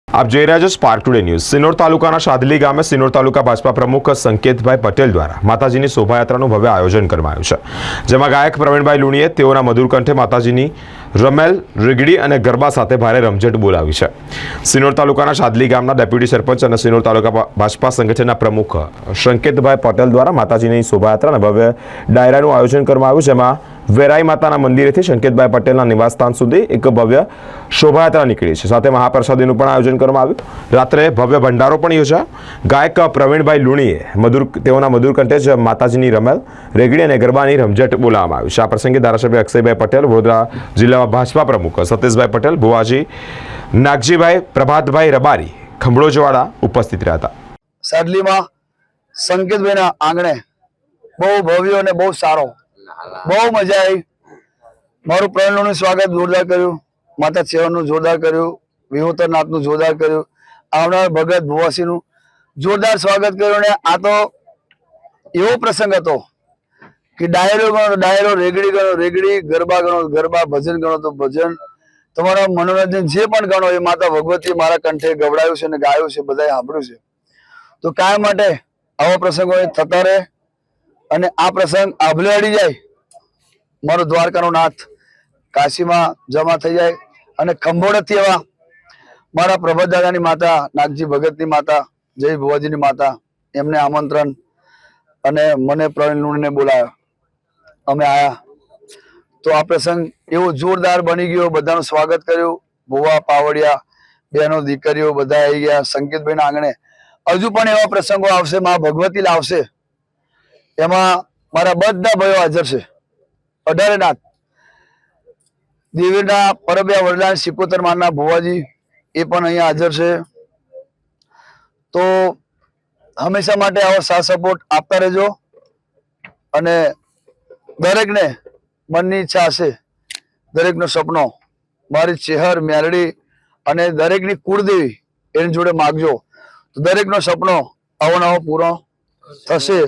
આપ જોઈ રહ્યા છો સ્પાર્ક ટુડે ન્યૂઝ। સિનોર તાલુકાના શાદલી ગામે સિનોર તાલુકા ભાજપા પ્રમુખ સંકેતભાઈ પટેલ દ્વારા માતાજીની શોભાયાત્રાનું ભવ્ય આયોજન કરવામાં આવ્યું છે, જેમાં ગાયક પ્રવીણભાઈ લુણીએ તેઓના મધુર કંઠે માતાજીની રમેલ, રીગડી અને ગરબા સાથે ભારે રમઝટ બોલાવી છે। સિનોર તાલુકાના શાદલી ગામના ડેપ્યુટી સરપંચ અને સિનોર તાલુકા ભાજપા સંગઠનના પ્રમુખ સંકેતભાઈ પટેલ દ્વારા માતાજીની શોભાયાત્રાના ભવ્ય ડાયરાનું આયોજન કરવામાં આવ્યું, જેમાં વેરાઈ માતાના મંદિરેથી સંકેતભાઈ પટેલના નિવાસસ્થાન સુધી એક ભવ્ય શોભાયાત્રા નીકળી છે। સાથે મહાપ્રસાદીનું પણ આયોજન કરવામાં આવ્યું। રાત્રે ભવ્ય ભંડારો પણ યોજાયો। ગાયક પ્રવીણભાઈ લુણીએ તેઓના મધુર કંઠે જ માતાજીની રમેલ, રેગડી અને ગરબાની રમઝટ બોલાવવામાં આવ્યું છે। આ પ્રસંગે ધારાસભ્ય અક્ષયભાઈ પટેલ, વડોદરા જિલ્લામાં ભાજપા પ્રમુખ સતીશભાઈ પટેલ, ભુવાજી નાગજીભાઈ, પ્રભાતભાઈ રબારી, ખંભળોજવાડા ઉપસ્થિત રહ્યા હતા। સાડલીમાં સંકેતભાઈના આંગણે બહુ ભવ્ય અને બહુ સારો, બહુ મજા આવી। મારું પ્રવીણનું સ્વાગત જોરદાર કર્યું, માતા ચેવનનું જોરદાર કર્યું, વિહુતરનાથનું જોરદાર કર્યું, આવનાર ભગત ભુવાસીનું જોરદાર સ્વાગત કર્યું। ને આ તો એવો પ્રસંગ હતો કે ડાયરો ગણો તો ડાયરો, રેગડી ગણો રેગડી, ગરબા ગણો તો ગરબા, ભજન ગણો તો ભજન, તમારા મનોરંજન જે પણ ગણો એ માતા ભગવતી મારા કંઠે ગવડાયું છે અને ગાયું છે, બધાએ સાંભળ્યું છે। તો કાયમ માટે આવા પ્રસંગો થતા રહે અને આ પ્રસંગ આભલે અડી જાય, મારો દ્વારકાનો નાથ કાશીમાં જમા થઈ જાય અને ખંભોળથી એવા મારા પ્રભાત દાદાની માતા, નાગજી ભગતની માતા, જય ભુવાજીની માતા, એમને આમંત્રણ અને મને પ્રવીણ લુણીને બોલાવ્યો, અમે આયા। તો આ પ્રસંગ એવો જોરદાર બની ગયો, બધાનું સ્વાગત કર્યું। ભુવા, પાવડિયા, બહેનો, દીકરીઓ બધા આવી ગયા સંકેતભાઈના આંગણે। હજુ પણ એવા પ્રસંગો આવશે, મા ભગવતી લાવશે, એમાં મારા બધા ભાઈઓ હાજર છે। 18 નાથ દેવીના પરબ્યા વરદાન સિકોતર માના ભુવાજી એ પણ અહીંયા હાજર છે। તો હંમેશા માટે આવો સાથ સપોર્ટ આપતા રહેજો અને દરેકને મનની ઈચ્છા હશે, દરેકનો સપનો મારી ચેહર મેલડી અને દરેકની કુળદેવી એની જોડે માગજો, તો દરેકનો સપનો આવો નવો પૂરો થશે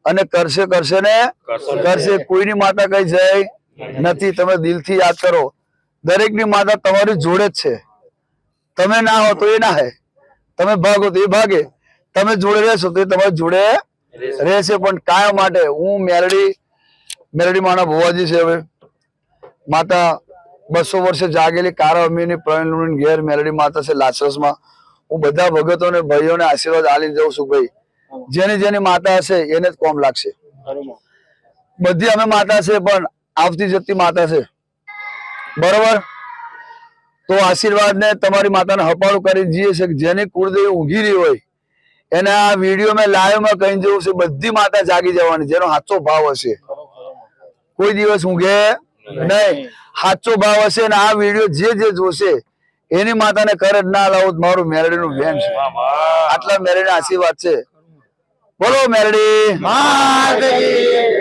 અને કરશે ને કરશે। કોઈની માતા કઈ જાય નથી, તમે દિલથી યાદ કરો, દરેકની માતા તમારી જોડે જ છે। તમે ના હો તો એ ના હે, તમે ભાગો તો એ ભાગે, તમે જોડે રહેશો તો એ તમારી જોડે રહેશે। પણ કાયમ માટે હું મેલડી માના ભુવાજી છે, હવે માતા 200 વર્ષે જાગેલી કારા અમીની પ્રવીણ લુણી ઘેર મેલડી માતા છે લાચરસમાં। હું બધા ભગતોને ભાઈઓને આશીર્વાદ આલી જાઉં છું, ભાઈ જેની જેની માતા હશે એને જ કોમ લાગશે। બધી અમે માતા છે પણ આવતી જતી માતા છે, બરોબર? તો આશીર્વાદ ને તમારી માતાને હપાળું કરી જઈએ છે, જેની કુળદેવી ઊંઘી રહી હોય એને આ વિડીયો મેં લાઈવ માં કહી જવું છે, બધી માતા જાગી જવાની, જેનો સાચો ભાવ હશે, કોઈ દિવસ ઊંઘે નહીં, સાચો ભાવ હશે। અને આ વિડીયો જે જોશે એની માતાને કરે ના લાવું, મારું મેલડીનું બેન છે, આટલા મેલડીના આશીર્વાદ છે। બોલો મેલડી માતાજી।